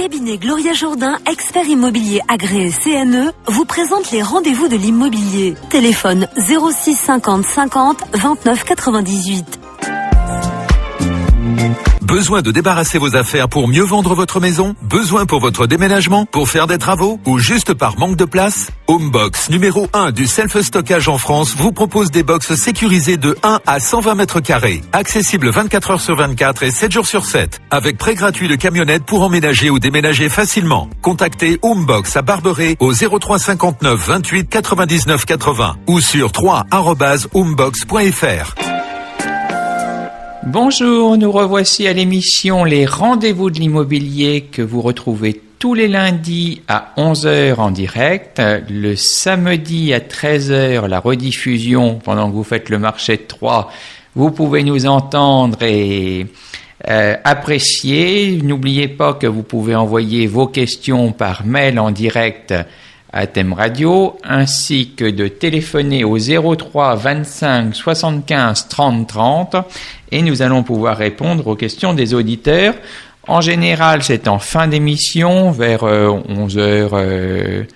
cabinet Gloria Jourdain, expert immobilier agréé CNE, vous présente les rendez-vous de l'immobilier. Téléphone 06 50 50 29 98. Besoin de débarrasser vos affaires pour mieux vendre votre maison? Besoin pour votre déménagement? Pour faire des travaux? Ou juste par manque de place? Homebox, numéro 1 du self-stockage en France, vous propose des box sécurisées de 1 à 120 mètres carrés, accessibles 24 heures sur 24 et 7 jours sur 7, avec prêt gratuit de camionnette pour emménager ou déménager facilement. Contactez Homebox à Barberet au 03 59 28 99 80 ou sur 3@homebox.fr. Bonjour, nous revoici à l'émission Les Rendez-vous de l'immobilier que vous retrouvez tous les lundis à 11h en direct, le samedi à 13h la rediffusion pendant que vous faites le marché de Troyes. Vous pouvez nous entendre et apprécier. N'oubliez pas que vous pouvez envoyer vos questions par mail en direct à Thème Radio, ainsi que de téléphoner au 03 25 75 30 30 et nous allons pouvoir répondre aux questions des auditeurs. En général, c'est en fin d'émission, vers 11h25,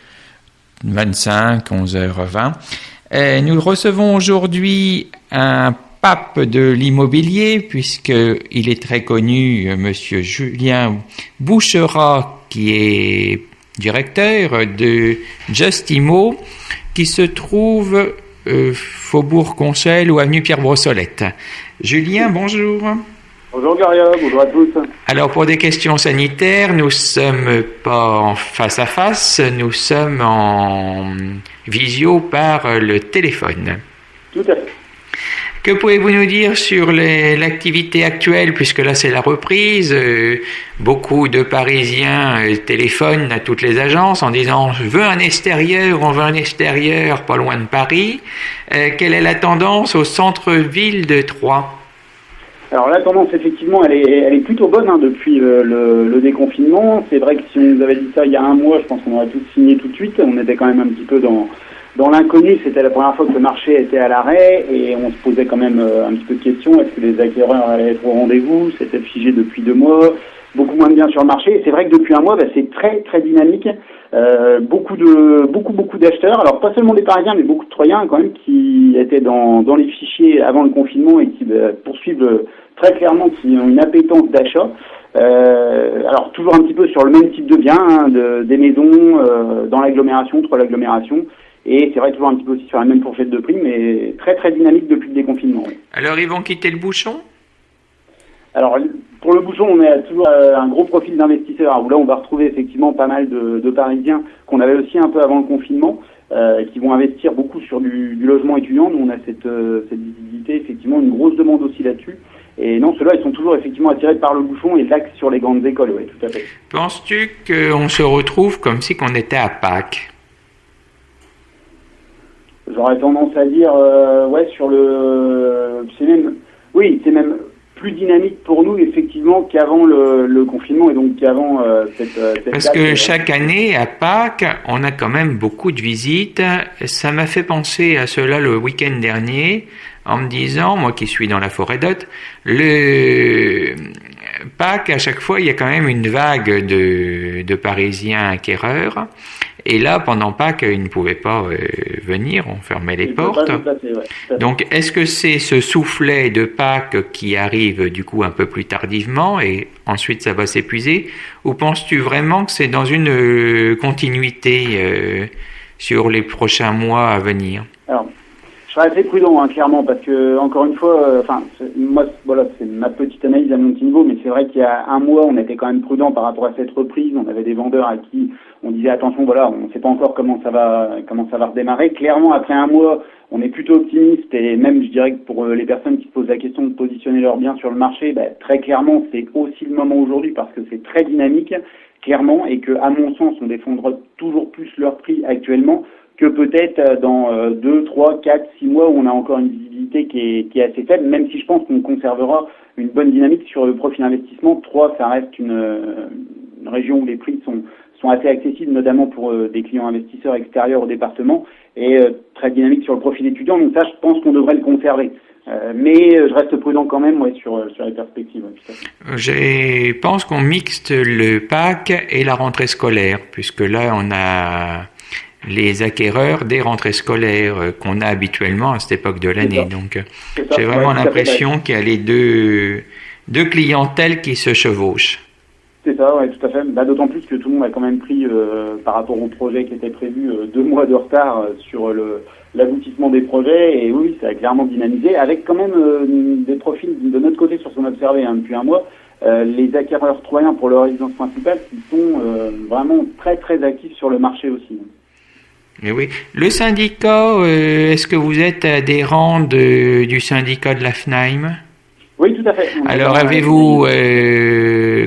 11h20. Nous recevons aujourd'hui un pape de l'immobilier, puisqu'il est très connu, monsieur Julien Boucherat, qui est directeur de Justimo, qui se trouve Faubourg Conchel ou avenue Pierre Brossolette. Julien, bonjour. Bonjour Gloria, bonjour à tous. Alors pour des questions sanitaires, nous sommes pas en face à face, nous sommes en visio par le téléphone. Tout à fait. Que pouvez-vous nous dire sur l'activité actuelle, puisque là c'est la reprise, beaucoup de Parisiens téléphonent à toutes les agences en disant « je veux un extérieur, on veut un extérieur pas loin de Paris ». Quelle est la tendance au centre-ville de Troyes ? Alors la tendance effectivement elle est plutôt bonne depuis le déconfinement. C'est vrai que si on nous avait dit ça il y a un mois, je pense qu'on aurait tous signé tout de suite. On était quand même un petit peu dans l'inconnu, c'était la première fois que le marché était à l'arrêt et on se posait quand même un petit peu de questions. Est-ce que les acquéreurs allaient être au rendez-vous? C'était figé depuis 2 mois, beaucoup moins de biens sur le marché. Et c'est vrai que depuis un mois, c'est très très dynamique. Beaucoup d'acheteurs, alors pas seulement des Parisiens, mais beaucoup de Troyens quand même qui étaient dans les fichiers avant le confinement et qui poursuivent très clairement, qui ont une appétence d'achat. Alors toujours un petit peu sur le même type de biens, des maisons dans l'agglomération, Troyes l'agglomération. Et c'est vrai toujours un petit peu aussi sur la même fourchette de prix, mais très très dynamique depuis le déconfinement. Oui. Alors ils vont quitter le bouchon ? Alors pour le bouchon, on a toujours un gros profil d'investisseurs, où là on va retrouver effectivement pas mal de Parisiens qu'on avait aussi un peu avant le confinement, qui vont investir beaucoup sur du logement étudiant. Nous on a cette visibilité, effectivement une grosse demande aussi là-dessus. Et non, ceux-là, ils sont toujours effectivement attirés par le bouchon et l'axe sur les grandes écoles, oui, tout à fait. Penses-tu qu'on se retrouve comme si qu'on était à Pâques ? J'aurais tendance à dire, c'est même plus dynamique pour nous effectivement qu'avant le confinement et donc qu'avant cette Parce que chaque année à Pâques, on a quand même beaucoup de visites. Ça m'a fait penser à cela le week-end dernier, en me disant, moi qui suis dans la forêt d'Hôte, le Pâques, à chaque fois, il y a quand même une vague de Parisiens acquéreurs. Et là, pendant Pâques, ils ne pouvaient pas venir, on fermait les portes. Donc, est-ce que c'est ce soufflet de Pâques qui arrive du coup un peu plus tardivement et ensuite ça va s'épuiser? Ou penses-tu vraiment que c'est dans une continuité sur les prochains mois à venir? Alors, je serais assez prudent, clairement, parce que, encore une fois, moi, voilà, c'est ma petite analyse à mon petit niveau, mais c'est vrai qu'il y a un mois, on était quand même prudent par rapport à cette reprise. On avait des vendeurs à qui on disait attention, voilà, on ne sait pas encore comment ça va redémarrer. Clairement, après un mois, on est plutôt optimiste et même, je dirais que pour les personnes qui se posent la question de positionner leurs biens sur le marché, très clairement, c'est aussi le moment aujourd'hui parce que c'est très dynamique, clairement, et que, à mon sens, on défendra toujours plus leur prix actuellement que peut-être dans 2, 3, 4, 6 mois où on a encore une visibilité qui est assez faible, même si je pense qu'on conservera une bonne dynamique sur le profil investissement. Troyes, ça reste une région où les prix sont sont assez accessibles, notamment pour des clients investisseurs extérieurs au département, et très dynamiques sur le profil étudiant. Donc ça, je pense qu'on devrait le conserver. Mais je reste prudent quand même sur les perspectives. Tout à fait. Je pense qu'on mixte le Pâques et la rentrée scolaire, puisque là, on a les acquéreurs des rentrées scolaires qu'on a habituellement à cette époque de l'année. Donc, j'ai vraiment l'impression qu'il y a les deux clientèles qui se chevauchent. C'est ça, ouais, tout à fait. D'autant plus que tout le monde a quand même pris, par rapport au projet qui était prévu, 2 mois de retard sur l'aboutissement des projets. Et oui, ça a clairement dynamisé, avec quand même des profils de notre côté sur ce qu'on a observé depuis un mois. Les acquéreurs troyens pour leur résidence principale qui sont vraiment très très actifs sur le marché aussi. Mais oui. Le syndicat, est-ce que vous êtes adhérent du syndicat de la FNAIM ? Oui, tout à fait. Alors, avez-vous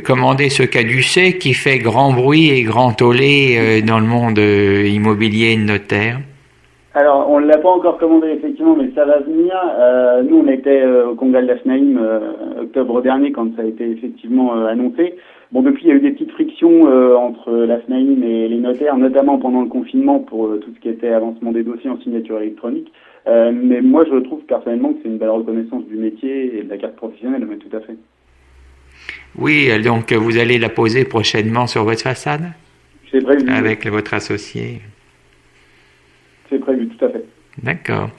commandé ce caducée qui fait grand bruit et grand tollé dans le monde immobilier et notaire ? Alors, on ne l'a pas encore commandé, effectivement, mais ça va venir. Nous, on était au congrès de la FNAIM octobre dernier, quand ça a été effectivement annoncé. Bon, depuis, il y a eu des petites frictions entre la FNAIM et les notaires, notamment pendant le confinement, pour tout ce qui était avancement des dossiers en signature électronique. Mais moi, je trouve personnellement que c'est une belle reconnaissance du métier et de la carte professionnelle, mais tout à fait. Oui, donc vous allez la poser prochainement sur votre façade ? C'est prévu. Avec votre associé ? C'est prévu, tout à fait. D'accord.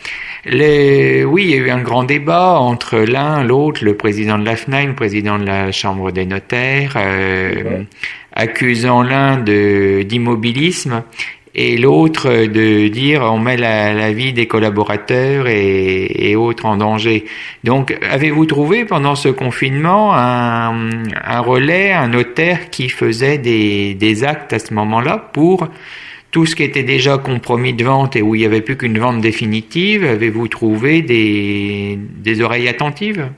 Oui, il y a eu un grand débat entre l'un, l'autre, le président de la FNAIM, le président de la Chambre des notaires, accusant l'un d'immobilisme et l'autre de dire on met la vie des collaborateurs et autres en danger. Donc, avez-vous trouvé pendant ce confinement un relais, un notaire qui faisait des actes à ce moment-là pour tout ce qui était déjà compromis de vente et où il n'y avait plus qu'une vente définitive? Avez-vous trouvé des oreilles attentives?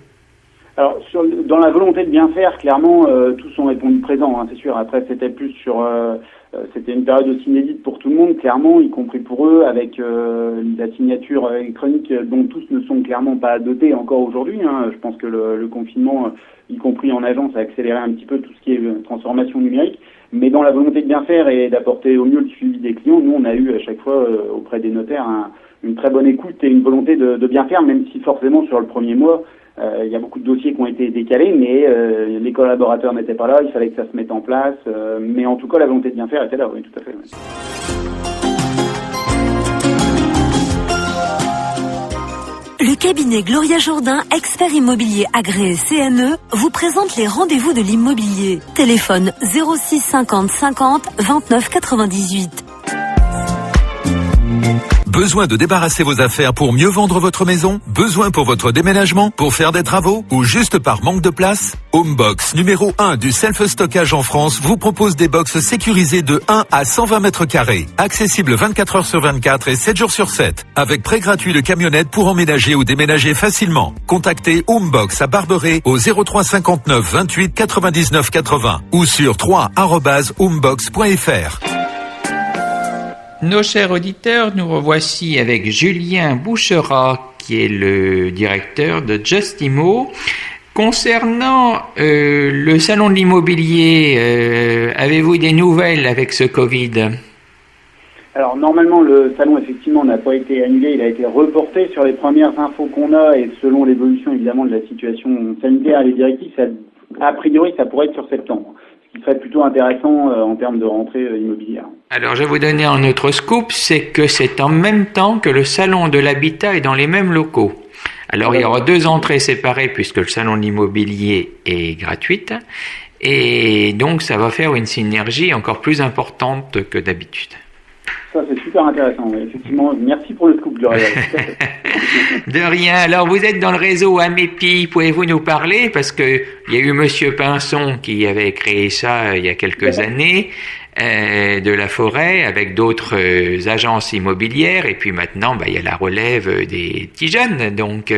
Alors, dans la volonté de bien faire, clairement, tous ont répondu présent, c'est sûr. Après, c'était plus c'était une période aussi inédite pour tout le monde, clairement, y compris pour eux, avec la signature électronique dont tous ne sont clairement pas dotés encore aujourd'hui. Je pense que le confinement, y compris en agence, a accéléré un petit peu tout ce qui est transformation numérique. Mais dans la volonté de bien faire et d'apporter au mieux le suivi des clients, nous, on a eu à chaque fois auprès des notaires une très bonne écoute et une volonté de bien faire, même si forcément sur le premier mois, il y a beaucoup de dossiers qui ont été décalés, mais les collaborateurs n'étaient pas là, il fallait que ça se mette en place. Mais en tout cas, la volonté de bien faire était là, oui, tout à fait. Oui. Le cabinet Gloria Jourdain, expert immobilier agréé CNE, vous présente les rendez-vous de l'immobilier. Téléphone 06 50 50 29 98. Besoin de débarrasser vos affaires pour mieux vendre votre maison? Besoin pour votre déménagement, pour faire des travaux ou juste par manque de place? Homebox, numéro 1 du self-stockage en France, vous propose des box sécurisées de 1 à 120 mètres carrés, accessibles 24 heures sur 24 et 7 jours sur 7, avec prêt gratuit de camionnette pour emménager ou déménager facilement. Contactez Homebox à Barberet au 03 59 28 99 80 ou sur 3@homebox.fr. Nos chers auditeurs, nous revoici avec Julien Boucherat, qui est le directeur de Justimo. Concernant le salon de l'immobilier, avez-vous des nouvelles avec ce Covid? Alors normalement le salon effectivement n'a pas été annulé, il a été reporté. Sur les premières infos qu'on a et selon l'évolution évidemment de la situation sanitaire et les directives, a priori ça pourrait être sur septembre. Ce qui serait plutôt intéressant en termes de rentrée immobilière. Alors, je vais vous donner un autre scoop, c'est que c'est en même temps que le salon de l'habitat est dans les mêmes locaux. Alors, il y aura 2 entrées séparées puisque le salon de l'immobilier est gratuite. Et donc, ça va faire une synergie encore plus importante que d'habitude. Ça, c'est super intéressant, oui. Effectivement. Merci pour le scoop, Gloria. De rien. Alors, vous êtes dans le réseau Amépi. Pouvez-vous nous parler? Parce que il y a eu Monsieur Pinson qui avait créé ça il y a quelques années. De la forêt avec d'autres agences immobilières et puis maintenant il y a la relève des petits jeunes. Donc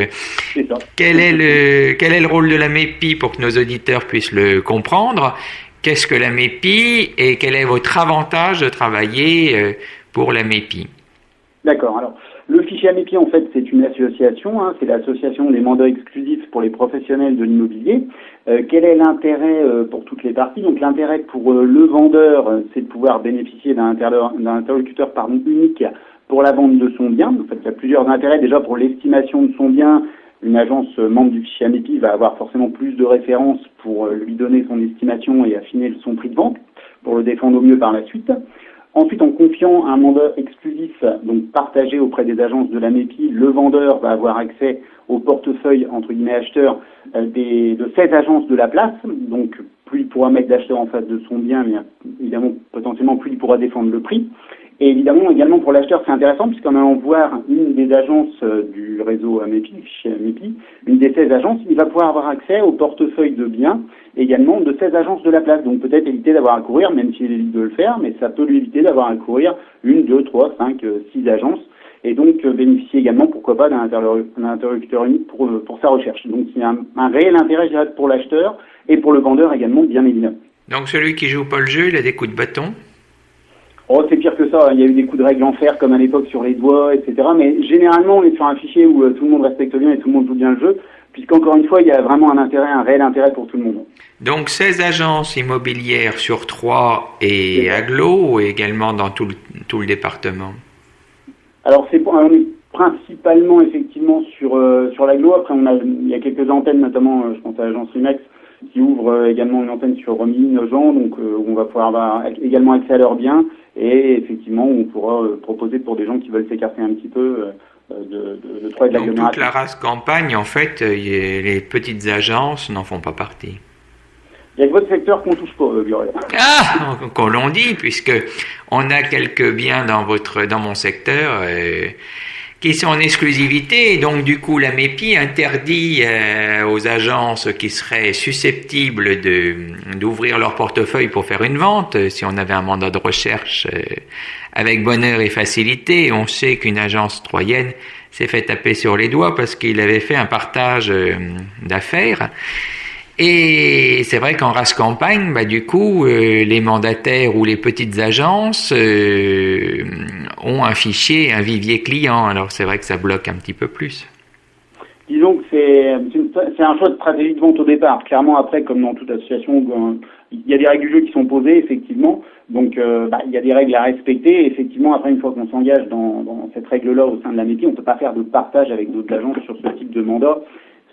quel est le rôle de la MEPI pour que nos auditeurs puissent le comprendre? Qu'est-ce que la MEPI et quel est votre avantage de travailler pour la MEPI? D'accord. Alors Le fichier AMEPI, en fait, c'est une association, c'est l'association des mandats exclusifs pour les professionnels de l'immobilier. Quel est l'intérêt pour toutes les parties? Donc l'intérêt pour le vendeur, c'est de pouvoir bénéficier d'un interlocuteur unique pour la vente de son bien. En fait, il y a plusieurs intérêts. Déjà, pour l'estimation de son bien, une agence membre du fichier AMEPI va avoir forcément plus de références pour lui donner son estimation et affiner son prix de vente, pour le défendre au mieux par la suite. Ensuite, en confiant un mandat exclusif, donc partagé auprès des agences de l'AMEPI, le vendeur va avoir accès au portefeuille, entre guillemets, acheteurs de 16 agences de la place. Donc, plus il pourra mettre d'acheteurs en face de son bien, mais évidemment, potentiellement, plus il pourra défendre le prix. Et évidemment, également pour l'acheteur, c'est intéressant puisqu'en allant voir une des agences du réseau AMEPI, du fichier AMEPI, une des 16 agences, il va pouvoir avoir accès au portefeuille de biens également de 16 agences de la place. Donc peut-être éviter d'avoir à courir, même s'il évite de le faire, mais ça peut lui éviter d'avoir à courir 1, 2, 3, 5, 6 agences. Et donc bénéficier également, pourquoi pas, d'un interlocuteur unique pour sa recherche. Donc il y a un réel intérêt, je dirais, pour l'acheteur et pour le vendeur également, bien évidemment. Donc celui qui joue pas le jeu, il a des coups de bâton? Oh, c'est pire que ça. Il y a eu des coups de règle en fer, comme à l'époque sur les doigts, etc. Mais généralement, on est sur un fichier où tout le monde respecte bien et tout le monde joue bien le jeu, puisqu'encore une fois, il y a vraiment un réel intérêt pour tout le monde. Donc 16 agences immobilières sur 3 et agglo, ou également dans tout le département? Alors on est principalement effectivement sur l'agglo. Après, il y a quelques antennes, notamment, je pense à l'agence Remax, qui ouvre également une antenne sur Romilly, Nogent, donc où on va pouvoir avoir également accès à leurs biens, et effectivement on pourra proposer pour des gens qui veulent s'écarter un petit peu de Troyes et de l'agglomération. Donc toute la race campagne, en fait, les petites agences n'en font pas partie. Il y a que votre secteur qu'on touche pas, Gurel. Ah, qu'on l'on dit, puisque on a quelques biens dans mon secteur qui sont en exclusivité, et donc du coup l'AMEPI interdit aux agences qui seraient susceptibles d'ouvrir leur portefeuille pour faire une vente. Si on avait un mandat de recherche avec bonheur et facilité, on sait qu'une agence troyenne s'est fait taper sur les doigts parce qu'il avait fait un partage d'affaires. Et c'est vrai qu'en race campagne, du coup, les mandataires ou les petites agences ont un fichier, un vivier client. Alors c'est vrai que ça bloque un petit peu plus. Disons que c'est un choix de stratégie de vente au départ. Clairement, après, comme dans toute association, il y a des règles du jeu qui sont posées, effectivement. Donc, il y a des règles à respecter. Et effectivement, après, une fois qu'on s'engage dans cette règle-là au sein de l'AMEPI, on ne peut pas faire de partage avec d'autres agences sur ce type de mandat.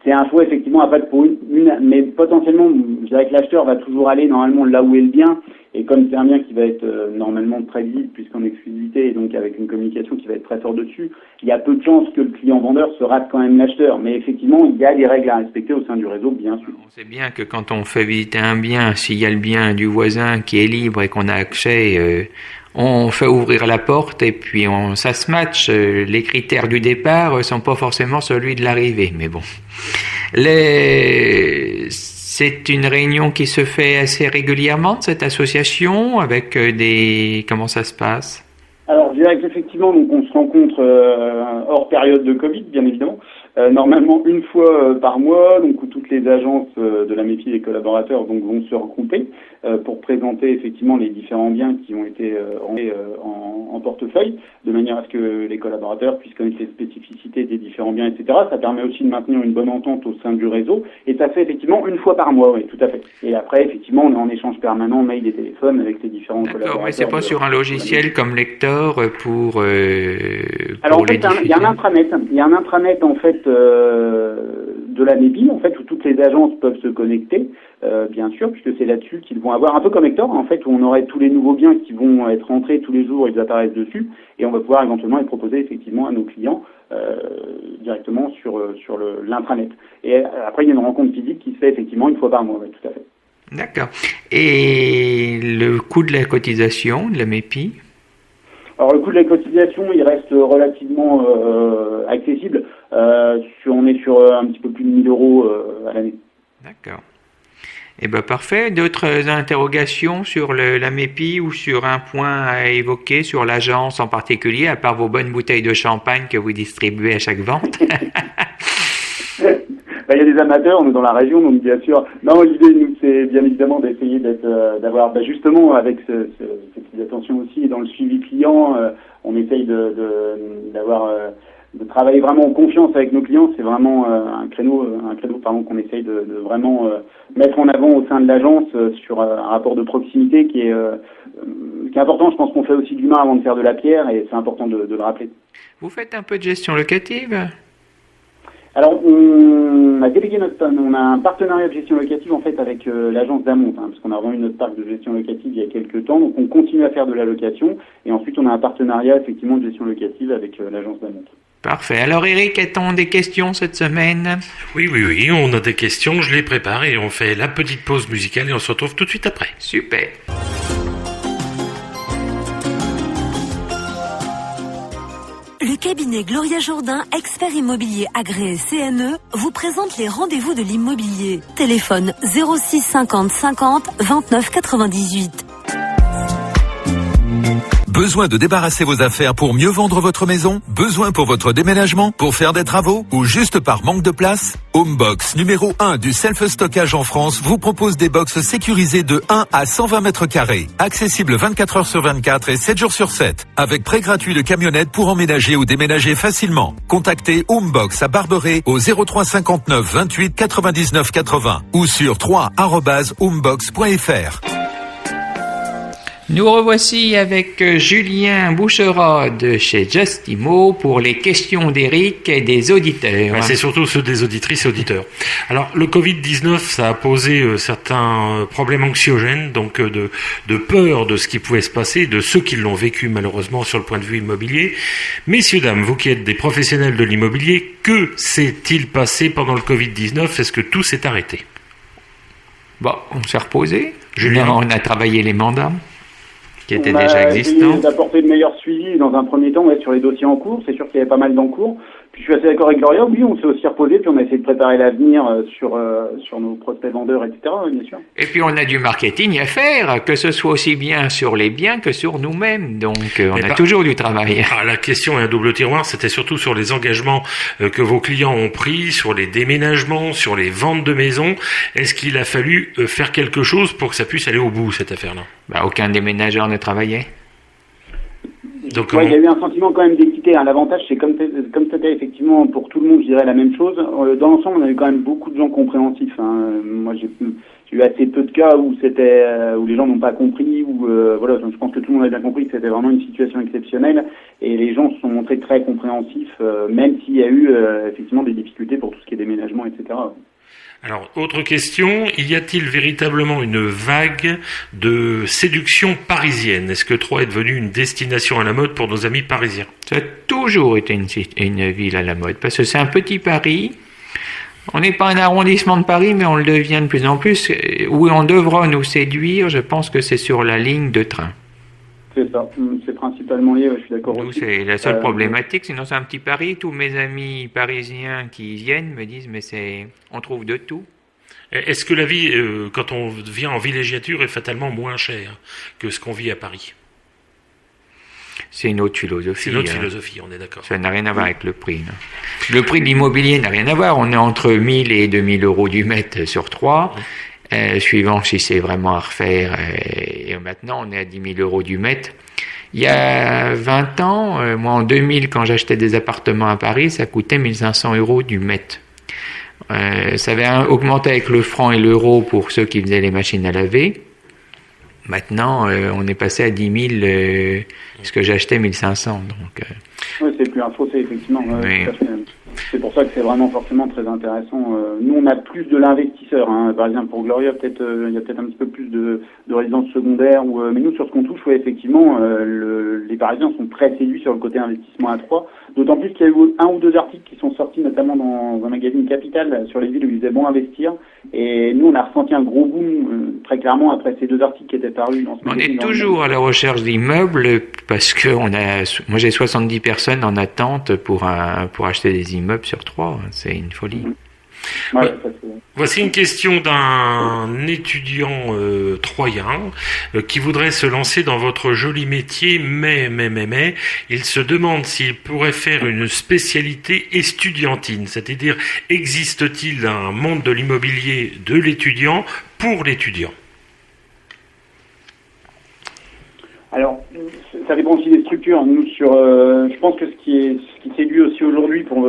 C'est un choix effectivement à pas pour une, mais potentiellement, je dirais que l'acheteur va toujours aller normalement là où est le bien, et comme c'est un bien qui va être normalement très visible puisqu'en exclusivité et donc avec une communication qui va être très forte dessus, il y a peu de chances que le client vendeur se rate quand même l'acheteur. Mais effectivement, il y a des règles à respecter au sein du réseau, bien sûr. On sait bien que quand on fait visiter un bien, s'il y a le bien du voisin qui est libre et qu'on a accès, on fait ouvrir la porte et puis ça se match. Les critères du départ sont pas forcément celui de l'arrivée, mais bon. C'est une réunion qui se fait assez régulièrement de cette association avec comment ça se passe? Alors, je dirais qu'effectivement, donc on se rencontre hors période de Covid, bien évidemment. Normalement une fois par mois, donc où toutes les agences de l'AMEPI et les collaborateurs donc vont se regrouper pour présenter effectivement les différents biens qui ont été en portefeuille, de manière à ce que les collaborateurs puissent connaître les spécificités des différents biens, etc. Ça permet aussi de maintenir une bonne entente au sein du réseau, et ça fait effectivement une fois par mois, oui, tout à fait. Et après, effectivement, on est en échange permanent, mail et téléphone avec les différents collaborateurs. D'accord, mais c'est pas sur un logiciel comme Lector pour Alors en fait, il y a un intranet en fait de l'AMEPI, en fait, où toutes les agences peuvent se connecter, bien sûr, puisque c'est là-dessus qu'ils vont avoir, un peu comme Hector, en fait, où on aurait tous les nouveaux biens qui vont être rentrés tous les jours, ils apparaissent dessus, et on va pouvoir éventuellement les proposer effectivement à nos clients directement sur l'intranet. Et après, il y a une rencontre physique qui se fait effectivement une fois par mois, oui, tout à fait. D'accord. Et le coût de la cotisation de l'AMEPI? Alors le coût de la cotisation, il reste relativement accessible. On est sur un petit peu plus de 1 000 euros à l'année. D'accord. Eh bien, parfait. D'autres interrogations sur l'AMEPI ou sur un point à évoquer sur l'agence en particulier, à part vos bonnes bouteilles de champagne que vous distribuez à chaque vente? il y a des amateurs, nous dans la région, donc bien sûr. Non, l'idée, nous, c'est bien évidemment d'essayer d'avoir, justement, avec cette attention aussi dans le suivi client, on essaye d'avoir, de travailler vraiment en confiance avec nos clients. C'est vraiment un créneau qu'on essaye de vraiment mettre en avant au sein de l'agence sur un rapport de proximité qui est important. Je pense qu'on fait aussi de l'humain avant de faire de la pierre, et c'est important de le rappeler. Vous faites un peu de gestion locative ? Alors, on a un partenariat de gestion locative en fait avec l'agence d'Amont, parce qu'on a revendu notre parc de gestion locative il y a quelques temps, donc on continue à faire de la location, et ensuite on a un partenariat effectivement de gestion locative avec l'agence d'Amont. Parfait. Alors Eric, a-t-on des questions cette semaine ? Oui, on a des questions, je les prépare et on fait la petite pause musicale et on se retrouve tout de suite après. Super. Le cabinet Gloria Jourdain, expert immobilier agréé CNE, vous présente les rendez-vous de l'immobilier. Téléphone 06 50 50 29 98. Besoin de débarrasser vos affaires pour mieux vendre votre maison ? Besoin pour votre déménagement, pour faire des travaux ou juste par manque de place ? Homebox, numéro 1 du self-stockage en France, vous propose des box sécurisées de 1 à 120 mètres carrés, accessibles 24 heures sur 24 et 7 jours sur 7, avec prêt gratuit de camionnette pour emménager ou déménager facilement. Contactez Homebox à Barberet au 03 59 28 99 80 ou sur 3@homebox.fr. Nous revoici avec Julien Boucherode chez Justimo pour les questions d'Éric et des auditeurs. C'est surtout ceux des auditrices et auditeurs. Alors, le Covid-19, ça a posé certains problèmes anxiogènes, donc de peur de ce qui pouvait se passer, de ceux qui l'ont vécu malheureusement sur le point de vue immobilier. Messieurs, dames, vous qui êtes des professionnels de l'immobilier, que s'est-il passé pendant le Covid-19 ? Est-ce que tout s'est arrêté ? Bon, on s'est reposé. Julien, on a travaillé les mandats qui étaient on déjà a existants. essayé d'apporter de meilleurs suivis dans un premier temps sur les dossiers en cours. C'est sûr qu'il y avait pas mal d'encours. Puis je suis assez d'accord avec Gloria, oui, on s'est aussi reposé, puis on a essayé de préparer l'avenir sur nos prospects vendeurs, etc., bien sûr. Et puis on a du marketing à faire, que ce soit aussi bien sur les biens que sur nous-mêmes. Donc on a toujours du travail. La question est un double tiroir, c'était surtout sur les engagements que vos clients ont pris, sur les déménagements, sur les ventes de maisons. Est-ce qu'il a fallu faire quelque chose pour que ça puisse aller au bout, cette affaire-là ? Aucun déménageur ne travaillait. Donc, il y a eu un sentiment quand même d'équité. L'avantage, c'est comme c'était effectivement pour tout le monde, je dirais la même chose. Dans l'ensemble, on a eu quand même beaucoup de gens compréhensifs. Moi, j'ai eu assez peu de cas où les gens n'ont pas compris. Je pense que tout le monde a bien compris que c'était vraiment une situation exceptionnelle. Et les gens se sont montrés très compréhensifs, même s'il y a eu effectivement des difficultés pour tout ce qui est déménagement, etc. Alors, autre question, y a-t-il véritablement une vague de séduction parisienne ? Est-ce que Troyes est devenue une destination à la mode pour nos amis parisiens ? Ça a toujours été une ville à la mode, parce que c'est un petit Paris. On n'est pas un arrondissement de Paris, mais on le devient de plus en plus. Où on devra nous séduire, je pense que c'est sur la ligne de train. C'est ça, c'est principalement lié, je suis d'accord Nous, aussi. c'est la seule problématique, sinon c'est un petit Paris. Tous mes amis parisiens qui viennent me disent, mais on trouve de tout. Est-ce que la vie, quand on vient en villégiature, est fatalement moins chère que ce qu'on vit à Paris ? C'est une autre philosophie. C'est une autre philosophie, on est d'accord. Ça n'a rien à voir avec le prix. Non. Le prix de l'immobilier n'a rien à voir. On est entre 1000 et 2000 euros du mètre sur 3. Suivant si c'est vraiment à refaire. Et maintenant, on est à 10 000 euros du mètre. Il y a 20 ans, moi en 2000, quand j'achetais des appartements à Paris, ça coûtait 1500 euros du mètre. Ça avait augmenté avec le franc et l'euro pour ceux qui faisaient les machines à laver. Maintenant, on est passé à 10 000, ce que j'achetais 1500. Donc, oui, c'est plus un fossé, effectivement. Oui. C'est pour ça que c'est vraiment forcément très intéressant. Nous, on a plus de l'investisseur. Par exemple, pour Gloria, il y a peut-être un petit peu plus de résidences secondaires. Mais nous, sur ce qu'on touche, effectivement, les Parisiens sont très séduits sur le côté investissement à 3. D'autant plus qu'il y a eu 1 ou 2 articles qui sont sortis, notamment dans un magazine Capital, sur les villes où il faisait bon investir. Et nous, on a ressenti un gros boom, très clairement, après ces 2 articles qui étaient parus dans ce magazine. On est toujours à la recherche d'immeubles parce que moi j'ai 70 personnes en attente pour acheter des immeubles sur 3. C'est une folie. Ouais, ça, c'est... Voici une question d'un étudiant troyen qui voudrait se lancer dans votre joli métier, mais il se demande s'il pourrait faire une spécialité estudiantine, c'est-à-dire existe-t-il un monde de l'immobilier de l'étudiant pour l'étudiant? Alors, ça dépend aussi des structures. Nous, je pense que ce qui séduit aussi aujourd'hui pour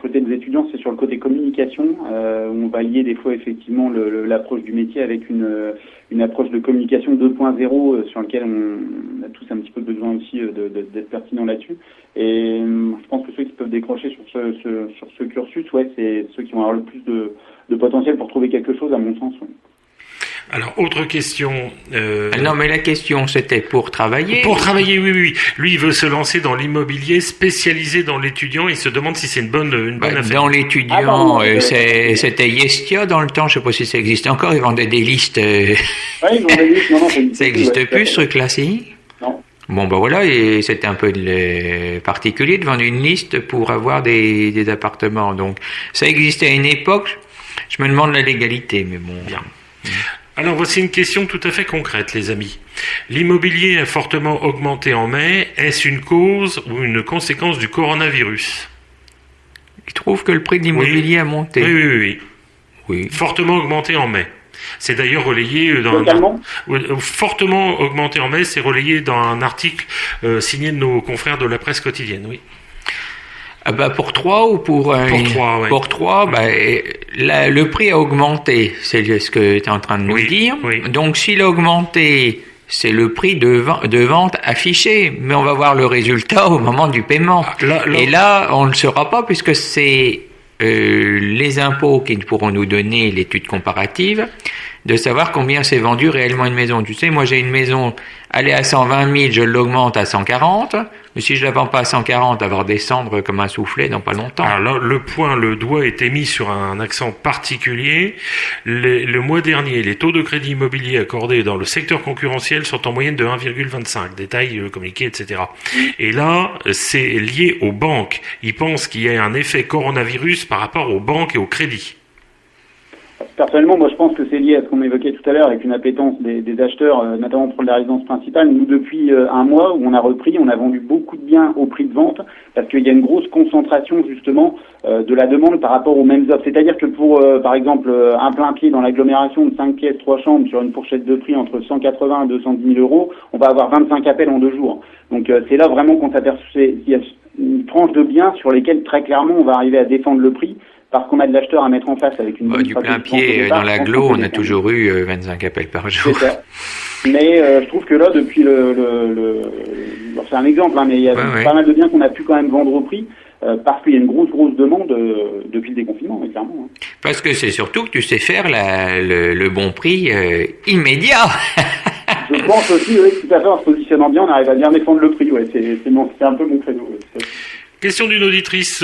côté des étudiants, c'est sur le côté communication, où on va lier des fois effectivement l'approche du métier avec une approche de communication 2.0 sur laquelle on a tous un petit peu besoin aussi d'être pertinent là-dessus. Et je pense que ceux qui peuvent décrocher sur ce cursus, ouais, c'est ceux qui vont avoir le plus de potentiel pour trouver quelque chose, à mon sens. Ouais. Alors, autre question. Non, mais la question, c'était pour travailler. Pour travailler, oui. Lui, il veut se lancer dans l'immobilier spécialisé dans l'étudiant. Il se demande si c'est une bonne affaire. Dans l'étudiant, c'était Yestia dans le temps. Je sais pas si ça existe encore. Ils vendaient des listes. Oui, ils vendaient des listes. Non, ça existe plus, ce truc-là, si? Non. Bon, ben voilà, et c'était un peu particulier de vendre une liste pour avoir des appartements. Donc, ça existait à une époque. Je me demande la légalité, mais bon. Bien. Alors voici une question tout à fait concrète, les amis. L'immobilier a fortement augmenté en mai. Est-ce une cause ou une conséquence du coronavirus? Je trouve que le prix de l'immobilier a monté. Oui. Fortement augmenté en mai. C'est d'ailleurs relayé fortement augmenté en mai, c'est relayé dans un article signé de nos confrères de la presse quotidienne, oui. Pour 3 ou pour 3, ouais. Pour 3, le prix a augmenté, c'est ce que tu es en train de nous dire. Oui. Donc s'il a augmenté, c'est le prix de vente affiché, mais on va voir le résultat au moment du paiement. Et là, on ne le saura pas puisque c'est les impôts qui pourront nous donner l'étude comparative de savoir combien s'est vendu réellement une maison. Tu sais, moi j'ai une maison, elle est à 120 000, je l'augmente à 140, mais si je la vends pas à 140, elle va redescendre comme un soufflet dans pas longtemps. Alors là, le doigt était mis sur un accent particulier. Le mois dernier, les taux de crédit immobilier accordés dans le secteur concurrentiel sont en moyenne de 1,25, détails communiqués, etc. Et là, c'est lié aux banques. Ils pensent qu'il y a un effet coronavirus par rapport aux banques et au crédit. Personnellement, moi je pense que c'est lié à ce qu'on évoquait tout à l'heure avec une appétence des acheteurs, notamment pour la résidence principale. Nous, depuis un mois où on a repris, on a vendu beaucoup de biens au prix de vente parce qu'il y a une grosse concentration justement de la demande par rapport aux mêmes offres. C'est-à-dire que pour, par exemple, un plein pied dans l'agglomération de 5 pièces, 3 chambres sur une fourchette de prix entre 180 et 210 000 euros, on va avoir 25 appels en 2 jours. Donc c'est là vraiment qu'on s'aperçoit qu'il y a une tranche de biens sur lesquels très clairement on va arriver à défendre le prix. Parce qu'on a de l'acheteur à mettre en face avec une bonne du plein pied dans l'agglo, on a toujours eu 25 appels par jour. C'est ça. Mais je trouve que là, depuis c'est un exemple, mais il y a pas mal de biens qu'on a pu quand même vendre au prix parce qu'il y a une grosse demande depuis le déconfinement, clairement. Parce que c'est surtout que tu sais faire le bon prix immédiat. Je pense aussi, oui, tout à fait, en se positionnant bien, on arrive à bien défendre le prix. Ouais, c'est un peu mon credo. Ouais. Question d'une auditrice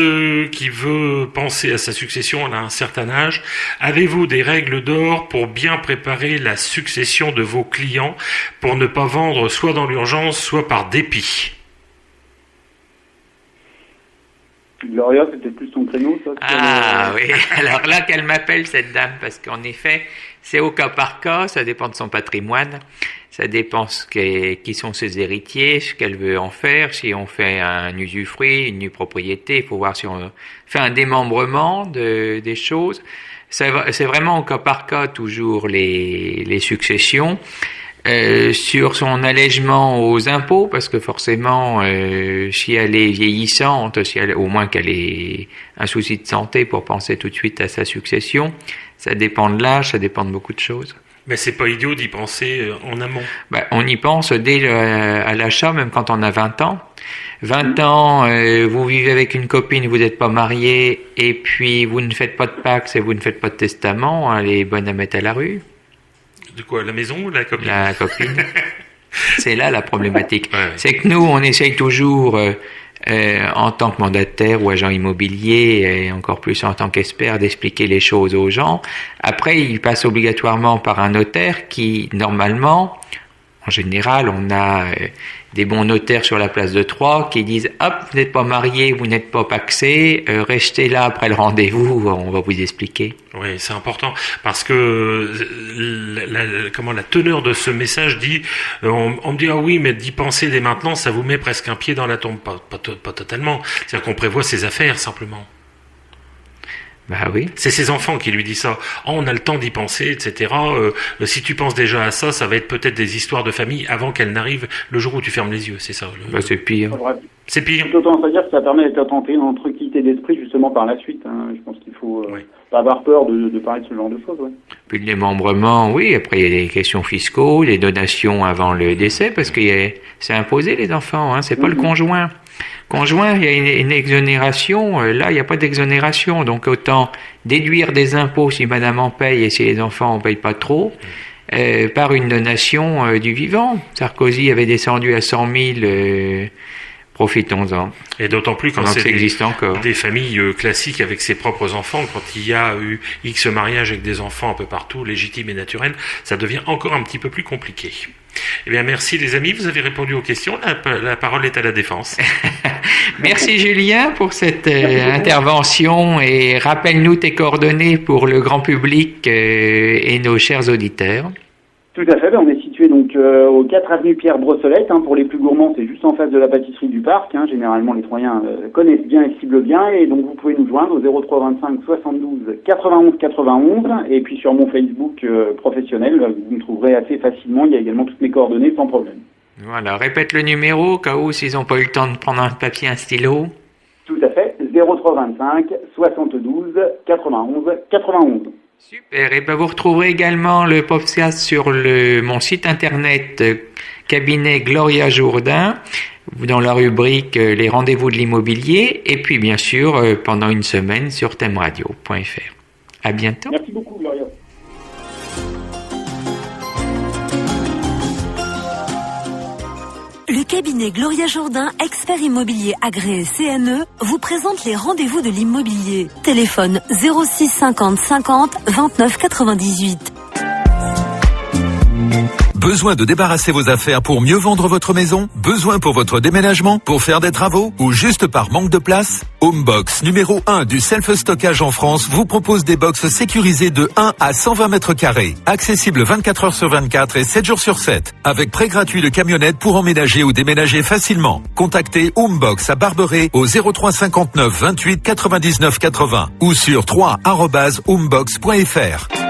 qui veut penser à sa succession, elle a un certain âge. Avez-vous des règles d'or pour bien préparer la succession de vos clients pour ne pas vendre soit dans l'urgence, soit par dépit? Gloria, c'était plus ton créneau, ça? Oui. Alors là, qu'elle m'appelle, cette dame, parce qu'en effet, c'est au cas par cas, ça dépend de son patrimoine, ça dépend qui sont ses héritiers, ce qu'elle veut en faire, si on fait un usufruit, une nue propriété, il faut voir si on fait un démembrement des choses. C'est vraiment au cas par cas toujours les successions. Sur son allègement aux impôts, parce que forcément, si elle est vieillissante, au moins qu'elle ait un souci de santé pour penser tout de suite à sa succession, ça dépend de l'âge, ça dépend de beaucoup de choses. Mais c'est pas idiot d'y penser en amont. On y pense dès à l'achat, même quand on a 20 ans. 20 ans, vous vivez avec une copine, vous n'êtes pas marié, et puis vous ne faites pas de Pacs et vous ne faites pas de testament, elle est bonne à mettre à la rue. De quoi, la maison ou la copine? La copine. C'est là la problématique. Ouais. C'est que nous, on essaye toujours, en tant que mandataire ou agent immobilier, et encore plus en tant qu'expert, d'expliquer les choses aux gens. Après, ils passent obligatoirement par un notaire qui, normalement, En général, on a des bons notaires sur la place de Troyes qui disent « Hop, vous n'êtes pas marié, vous n'êtes pas pacsé, restez là après le rendez-vous, on va vous expliquer. » Oui, c'est important parce que la teneur de ce message dit on me dit ah oui, mais d'y penser dès maintenant, ça vous met presque un pied dans la tombe. Pas totalement. C'est-à-dire qu'on prévoit ses affaires simplement. Bah oui. C'est ses enfants qui lui disent ça. Oh, on a le temps d'y penser, etc. Si tu penses déjà à ça, ça va être peut-être des histoires de famille avant qu'elles n'arrivent le jour où tu fermes les yeux, c'est ça. Bah c'est pire. C'est pire. Tout autant, c'est-à-dire que ça permet d'être tenté en tranquillité d'esprit justement par la suite. Hein. Je pense qu'il faut pas avoir peur de parler de ce genre de choses. Ouais. Puis le démembrement, oui. Après, il y a les questions fiscaux, les donations avant le décès, parce que c'est imposé les enfants. Hein. C'est pas le conjoint. Conjoint, il y a une exonération. Là, il n'y a pas d'exonération. Donc, autant déduire des impôts si madame en paye et si les enfants en payent pas trop, par une donation du vivant. Sarkozy avait descendu à 100 000, profitons-en. Et d'autant plus quand c'est encore. Des familles classiques avec ses propres enfants, quand il y a eu X mariages avec des enfants un peu partout, légitimes et naturels, ça devient encore un petit peu plus compliqué. Eh bien, merci les amis, vous avez répondu aux questions. La parole est à la défense. Merci Julien pour cette intervention et rappelle-nous tes coordonnées pour le grand public et nos chers auditeurs. Tout à fait, on est situé donc au 4 avenue Pierre Brossolette. Hein, pour les plus gourmands, c'est juste en face de la pâtisserie du Parc. Hein, généralement, les Troyens connaissent bien et ciblent bien. Et donc, vous pouvez nous joindre au 03 25 72 91 91. Et puis sur mon Facebook professionnel, vous me trouverez assez facilement. Il y a également toutes mes coordonnées sans problème. Voilà, répète le numéro au cas où s'ils n'ont pas eu le temps de prendre un papier, un stylo. Tout à fait, 03 25 72 91 91. Super, et ben vous retrouverez également le podcast sur mon site internet cabinet Gloria Jourdain dans la rubrique les rendez-vous de l'immobilier et puis bien sûr pendant une semaine sur themradio.fr. À bientôt. Merci beaucoup Gloria. Le cabinet Gloria Jourdain, expert immobilier agréé CNE, vous présente les rendez-vous de l'immobilier. Téléphone 06 50 50 29 98. Besoin de débarrasser vos affaires pour mieux vendre votre maison? Besoin pour votre déménagement? Pour faire des travaux? Ou juste par manque de place? Homebox, numéro 1 du self-stockage en France, vous propose des box sécurisées de 1 à 120 mètres carrés. Accessibles 24 heures sur 24 et 7 jours sur 7. Avec prêt gratuit de camionnette pour emménager ou déménager facilement. Contactez Homebox à Barberet au 03 59 28 99 80 ou sur 3@homebox.fr.